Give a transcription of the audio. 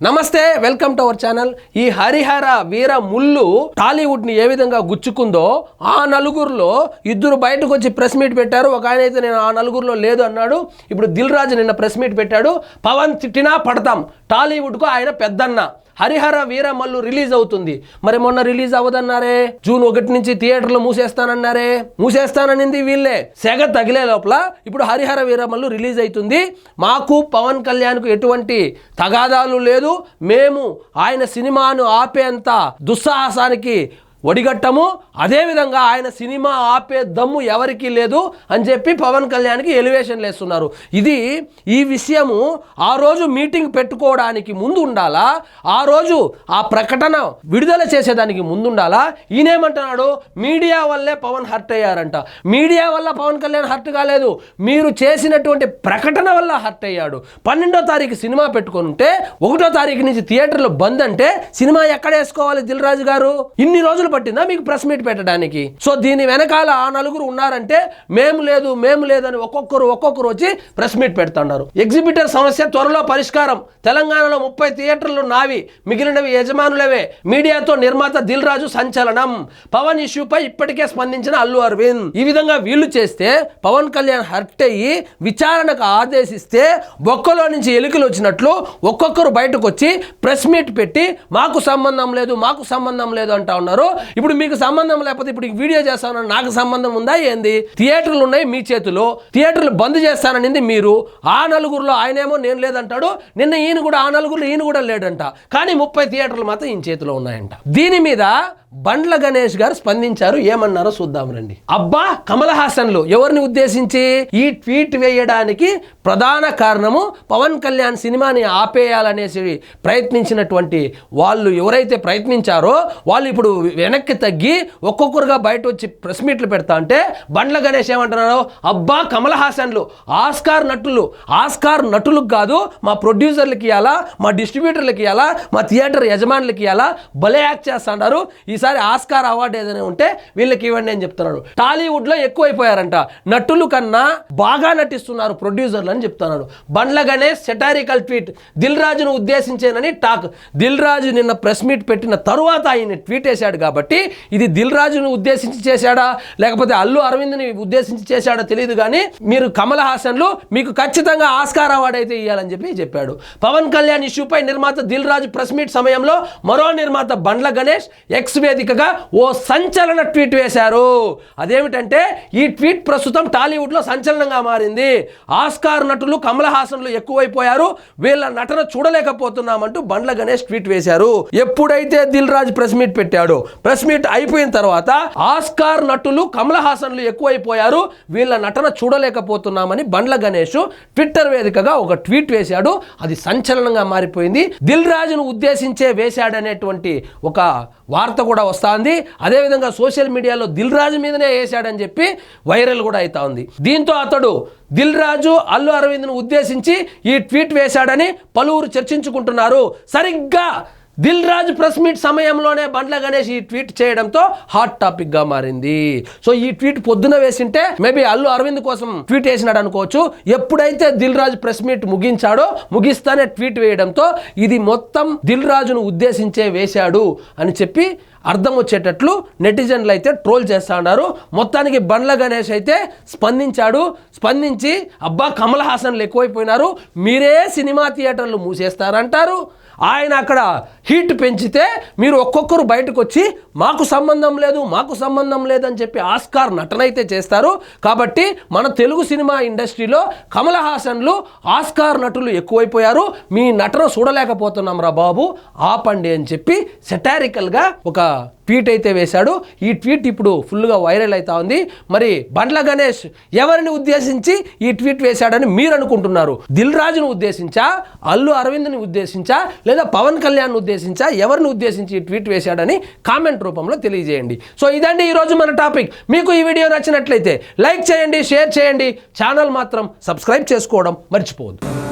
నమస్తే, welcome to our channel. ఈ హరిహర వీర ముల్లు టాలీవుడ్ ని ఏ విధంగా గుచ్చుకుందో ఆ నలుగురులో ఇద్దరు బయటకు వచ్చి ప్రెస్ మీట్ పెట్టారు. ఒక ఆయన అయితే నేను ఆ నలుగురులో లేదు అన్నాడు. ఇప్పుడు దిల్ రాజు నిన్న ప్రెస్ మీట్ పెట్టాడు. పవన్ తిట్టినా పడతాం, టాలీవుడ్ కు ఆయన పెద్దన్న. హరిహర వీర మల్లు రిలీజ్ అవుతుంది. మరి మొన్న రిలీజ్ అవ్వదన్నారే, జూన్ 1 నుంచి థియేటర్లు మూసేస్తానన్నారే. మూసేస్తాననింది వీళ్ళే. సెగ తగిలే లోపల ఇప్పుడు హరిహర వీర మల్లు రిలీజ్ అవుతుంది. మాకు పవన్ కళ్యాణ్కు ఎటువంటి తగాదాలు లేదు. మేము ఆయన సినిమాను ఆపేంత దుస్సాహసానికి ఒడిగట్టము. అదేవిధంగా ఆయన సినిమా ఆపే దమ్ము ఎవరికీ లేదు అని చెప్పి పవన్ కళ్యాణ్కి ఎలివేషన్ లేస్తున్నారు. ఈ విషయము ఆ రోజు మీటింగ్ పెట్టుకోవడానికి ముందు ఉండాలా, ఆ రోజు ఆ ప్రకటన విడుదల చేసేదానికి ముందు ఉండాలా? ఈయనేమంటున్నాడు, మీడియా వల్లే పవన్ హర్ట్ అయ్యారంట. మీడియా వల్ల పవన్ కళ్యాణ్ హర్ట్ కాలేదు, మీరు చేసినటువంటి ప్రకటన వల్ల హర్ట్ అయ్యాడు. 12వ తారీఖు సినిమా పెట్టుకొని ఉంటే 1వ తారీఖు నుంచి థియేటర్లు బంద్ అంటే సినిమా ఎక్కడ వేసుకోవాలి దిల్ రాజు గారు? ఇన్ని రోజులు పట్టిందా మీకు ప్రెస్ మీట్ పెట్టడానికి? సో దీని వెనకాల ఆ నలుగురు ఉన్నారంటే మేము లేదని ఒక్కొక్కరు వచ్చి ప్రెస్ మీట్ పెడుతున్నారు. ఎగ్జిబిటర్ సమస్య త్వరలో పరిష్కారం. తెలంగాణలో 30 థియేటర్లు నావి, మిగిలినవి యజమానులవే. మీడియాతో నిర్మాత దిల్ రాజు సంచలనం. పవన్ ఇష్యూపై ఇప్పటికే స్పందించిన అల్లు అరవింద్. ఈ విధంగా వీళ్ళు చేస్తే పవన్ కళ్యాణ్ హర్ట్ అయ్యి విచారణకు ఆదేశిస్తే బొక్కలో నుంచి ఎలుకలు వచ్చినట్లు ఒక్కొక్కరు బయటకు వచ్చి ప్రెస్ మీట్ పెట్టి మాకు సంబంధం లేదు అంటా ఉన్నారు. ఇప్పుడు మీకు సంబంధం లేకపోతే ఇప్పుడు వీడియో చేస్తానని నాకు సంబంధం ఉందా ఏంది? థియేటర్లు ఉన్నాయి మీ చేతిలో, థియేటర్లు బంద్ చేస్తాననింది మీరు. ఆ నలుగురులో ఆయనేమో నేను లేదంటాడు. నిన్న ఈయన కూడా ఆ నలుగురులో ఈయన కూడా లేడంట. కానీ 30 థియేటర్లు మాత్రం ఈయన చేతిలో ఉన్నాయంట. దీని మీద బండ్ల గణేష్ గారు స్పందించారు. ఏమన్నారో చూద్దాం రండి. అబ్బా కమల్ హాసన్లు ఎవరిని ఉద్దేశించి ఈ ట్వీట్ వేయడానికి ప్రధాన కారణము పవన్ కళ్యాణ్ సినిమాని ఆపేయాలనేసి ప్రయత్నించినటువంటి వాళ్ళు ఎవరైతే ప్రయత్నించారో వాళ్ళు ఇప్పుడు వెనక్కి తగ్గి ఒక్కొక్కరుగా బయట వచ్చి ప్రెస్ మీట్లు పెడతా అంటే బండ్ల గణేష్ ఏమంటున్నారు, అబ్బా కమల్ హాసన్లు ఆస్కార్ నటులకు కాదు, మా ప్రొడ్యూసర్లకి ఇవ్వాలా, మా డిస్ట్రిబ్యూటర్లకి ఇవ్వాలా, మా థియేటర్ యజమానులకి ఇవ్వాలా, భలే యాక్ట్ చేస్తున్నారు. ఈసారి ఆస్కార్ అవార్డు ఏదైనా ఉంటే వీళ్ళకి ఇవ్వండి అని చెప్తున్నాడు. టాలీవుడ్ లో ఎక్కువైపోయారంట, నటులు కన్నా బాగా నటిస్తున్నారు ప్రొడ్యూసర్లు అని చెప్తున్నాడు. బండ్ల గణేష్ సెటారికల్ ట్వీట్ దిల్ రాజును ఉద్దేశించేనని టాక్. దిల్ రాజు నిన్న ప్రెస్ మీట్ పెట్టిన తరువాత ఆయన ట్వీట్ వేశాడు కాబట్టి ఇది దిల్ రాజును ఉద్దేశించి చేశాడా లేకపోతే అల్లు అరవింద్ని ఉద్దేశించి చేశాడో తెలియదు. కానీ మీరు కమల్ హాసన్లు మీకు ఖచ్చితంగా ఆస్కార్ అవార్డు అయితే ఇవ్వాలని చెప్పాడు. పవన్ కళ్యాణ్ ఇష్యూపై నిర్మాత దిల్ రాజు ప్రెస్ మీట్ సమయంలో మరో నిర్మాత బండ్ల గణేష్ ఎక్స్ వేదికగా ఓ సంచలన ట్వీట్ వేశారు. అదేమిటంటే ఈ ట్వీట్ ప్రస్తుతం టాలీవుడ్ లో సంచలనంగా మారింది. ఆస్కార్ నటులు కమల్ హాసన్లు ఎక్కువైపోయారు, వీళ్ళ నటన చూడలేకపోతున్నామంటూ బండ్ల గణేష్ ట్వీట్ వేశారు. ఎప్పుడైతే దిల్ రాజు ప్రెస్ మీట్ పెట్టాడో ప్రెస్ మీట్ అయిపోయిన తర్వాత ఆస్కార్ నటులు కమల్ హాసన్లు ఎక్కువైపోయారు, వీళ్ళ నటన చూడలేకపోతున్నామని బండ్ల గణేష్ ట్విట్టర్ వేదికగా ఒక ట్వీట్ వేశాడు. అది సంచలనంగా మారిపోయింది. దిల్ రాజును ఉద్దేశించే వేశాడనేటువంటి ఒక వార్త కూడా వస్తుంది. అదేవిధంగా సోషల్ మీడియాలో దిల్ రాజు మీదనే వేశాడని చెప్పి వైరల్ కూడా అవుతా ఉంది. దీంతో అతడు దిల్ రాజు అల్లు అరవింద్ను ఉద్దేశించి ఈ ట్వీట్ వేశాడని పలువురు చర్చించుకుంటున్నారు. సరిగ్గా దిల్ రాజు ప్రెస్ మీట్ సమయంలోనే బండ్ల గణేష్ ఈ ట్వీట్ చేయడంతో హాట్ టాపిక్ గా మారింది. సో ఈ ట్వీట్ పొద్దున వేసింటే మేబీ అల్లు అరవింద్ కోసం ట్వీట్ వేసినాడు అనుకోవచ్చు. ఎప్పుడైతే Dil Raju press meet ముగిస్తానే tweet వేయడంతో ఇది మొత్తం దిల్ రాజును ఉద్దేశించే వేశాడు అని చెప్పి అర్థం వచ్చేటట్లు నెటిజన్లు అయితే ట్రోల్ చేస్తా ఉన్నారు. మొత్తానికి బండ్ల గణేష్ అయితే స్పందించి అబ్బా కమల్ హాసన్లు ఎక్కువైపోయినారు, మీరే సినిమా థియేటర్లు మూసేస్తారంటారు, ఆయన అక్కడ హీట్ పెంచితే మీరు ఒక్కొక్కరు బయటకు వచ్చి మాకు సంబంధం లేదు అని చెప్పి ఆస్కార్ నటన అయితే చేస్తారు. కాబట్టి మన తెలుగు సినిమా ఇండస్ట్రీలో కమల్ హాసన్లు ఆస్కార్ నటులు ఎక్కువైపోయారు, మీ నటన చూడలేకపోతున్నాం రా బాబు, ఆపండి అని చెప్పి సెటారికల్గా ఒక ట్వీట్ అయితే వేశాడు. ఈ ట్వీట్ ఇప్పుడు ఫుల్గా వైరల్ అవుతా ఉంది. మరి బండ్ల గణేష్ ఎవరిని ఉద్దేశించి ఈ ట్వీట్ వేశాడని మీరు అనుకుంటున్నారు? దిల్ రాజును ఉద్దేశించా, అల్లు అరవింద్ని ఉద్దేశించా, లేదా పవన్ కళ్యాణ్ ఉద్దేశించా, ఎవరిని ఉద్దేశించి ఈ ట్వీట్ వేశాడని కామెంట్ రూపంలో తెలియజేయండి. సో ఇదండి ఈరోజు మన టాపిక్. మీకు ఈ వీడియో నచ్చినట్లయితే లైక్ చేయండి, షేర్ చేయండి, ఛానల్ మాత్రం సబ్స్క్రైబ్ చేసుకోవడం మర్చిపోవద్దు.